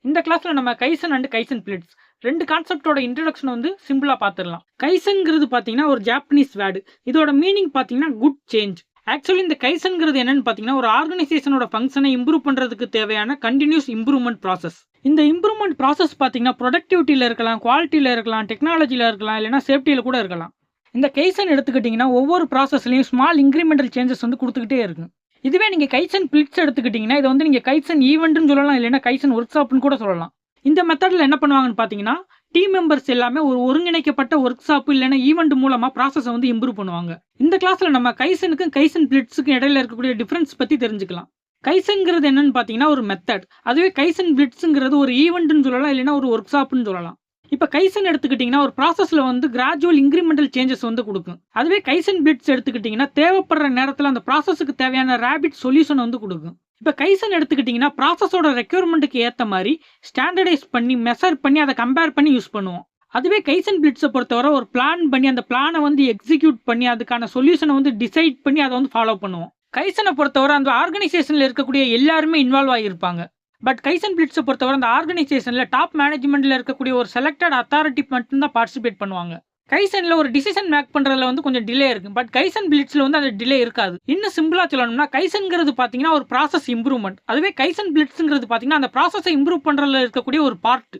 இந்த கிளாஸ்ல நம்ம கைசன் அண்ட் கைசன் பிளிட்ஸ் ரெண்டு கான்செப்டோட இன்ட்ரடக்ஷன் வந்து சிம்பிளா பார்த்துடலாம். கைசன்ங்கிறது பாத்தீங்கன்னா ஒரு ஜாப்பனீஸ் வேர்டு. இதோட மீனிங் பாத்தீங்கன்னா குட் சேஞ்ச். ஆக்சுவலி இந்த கைசன்ங்கிறது என்னன்னு பாத்தீங்கன்னா ஒரு ஆர்கனைசேஷனோட ஃபங்க்ஷனை இம்ப்ரூவ் பண்றதுக்கு தேவையான கண்டினியூஸ் இம்ப்ரூவ்மெண்ட் ப்ராசஸ். இந்த இம்ப்ரூவ்மெண்ட் ப்ராசஸ் பாத்தீங்கன்னா ப்ரொடக்டிவிட்டியில இருக்கலாம், குவாலிட்டியில இருக்கலாம், டெக்னாலஜில இருக்கலாம், இல்லைன்னா சேஃப்டியில கூட இருக்கலாம். இந்த கைசன் எடுத்துக்கிட்டிங்கன்னா ஒவ்வொரு ப்ராசஸ்லையும் ஸ்மால் இன்க்ரிமெண்டல் சேஞ்சஸ் வந்து கொடுத்துக்கிட்டே இருக்கும். இதுவே நீங்கள் கைசன் பிளிட்ஸ் எடுத்துக்கிட்டிங்கன்னா இதை வந்து நீங்கள் கைசன் ஈவெண்ட்னு சொல்லலாம், இல்லைன்னா கைசன் ஒர்க் ஷாப்னு கூட சொல்லலாம். இந்த மெத்தடில் என்ன பண்ணுவாங்கன்னு பார்த்தீங்கன்னா டீம் மெம்பர்ஸ் எல்லாமே ஒரு ஒருங்கிணைக்கப்பட்ட ஒர்க் ஷாப் இல்லைன்னா ஈவெண்ட் மூலமாக ப்ராசஸை வந்து இம்ப்ரூவ் பண்ணுவாங்க. இந்த கிளாஸில் நம்ம கைசனுக்கும் கைசன் பிளிட்ஸுக்கும் இடையில இருக்கக்கூடிய டிஃப்ரென்ஸ் பற்றி தெரிஞ்சுக்கலாம். கைசன்ங்கிறது என்னன்னு பார்த்தீங்கன்னா ஒரு மெத்தட். அதுவே கைசன் பிளிட்ஸுங்கிறது ஒரு ஈவெண்ட்னு சொல்லலாம், இல்லைன்னா ஒரு ஒர்க் ஷாப்னு சொல்லலாம். இப்போ கைசன் எடுத்துக்கிட்டிங்கன்னா ஒரு ப்ராசஸில் வந்து கிராஜுவல் இன்க்ரிமெண்டல் சேஞ்சஸ் வந்து கொடுக்கும். அதுவே கைசன் பிளிட்ஸ் எடுத்துக்கிட்டிங்கன்னா தேவைப்படுற நேரத்தில் அந்த ப்ராசஸுக்கு தேவையான ரேபிட் சொல்யூஷன் வந்து கொடுக்கும். இப்போ கைசன் எடுத்துக்கிட்டிங்கன்னா ப்ராசஸோட ரெக்யர்மெண்ட்டுக்கு ஏற்ற மாதிரி ஸ்டாண்டர்டைஸ் பண்ணி மெஷர் பண்ணி அதை கம்பேர் பண்ணி யூஸ் பண்ணுவோம். அதுவே கைசன் பிளிட்ஸை பொறுத்தவரை ஒரு பிளான் பண்ணி அந்த பிளானை வந்து எக்ஸிக்யூட் பண்ணி அதுக்கான சொல்யூஷனை வந்து டிசைட் பண்ணி அதை வந்து ஃபாலோ பண்ணுவோம். கைசனை பொறுத்தவரை அந்த ஆர்கனைசேஷனில் இருக்கக்கூடிய எல்லாருமே இன்வால்வ் ஆகியிருப்பாங்க. பட் கைசன் பிளிட்ஸை பொறுத்தவரை அந்த ஆர்கனைசேஷனில் டாப் மேனேஜ்மெண்ட்டில் இருக்கக்கூடிய ஒரு செலக்டட் அத்தாரிட்டி மட்டும்தான் பார்ட்டிசிபேட் பண்ணுவாங்க. கைசனில் ஒரு டிசிஷன் மேக் பண்ணுறதுல வந்து கொஞ்சம் டிலே இருக்கும். பட் கைசன் பிளிட்ஸில் வந்து அந்த டிலே இருக்காது. இன்னும் சிம்பிளாக சொல்லணும்னா கைசன்கிறது பார்த்தீங்கன்னா ஒரு ப்ராசஸ் இம்ப்ரூவ்மெண்ட். அதுவே கைசன் பிளிட்ஸுங்கிறது பார்த்தீங்கன்னா அந்த ப்ராசஸை இம்ப்ரூவ் பண்ணுறதுல இருக்கக்கூடிய ஒரு பார்ட்.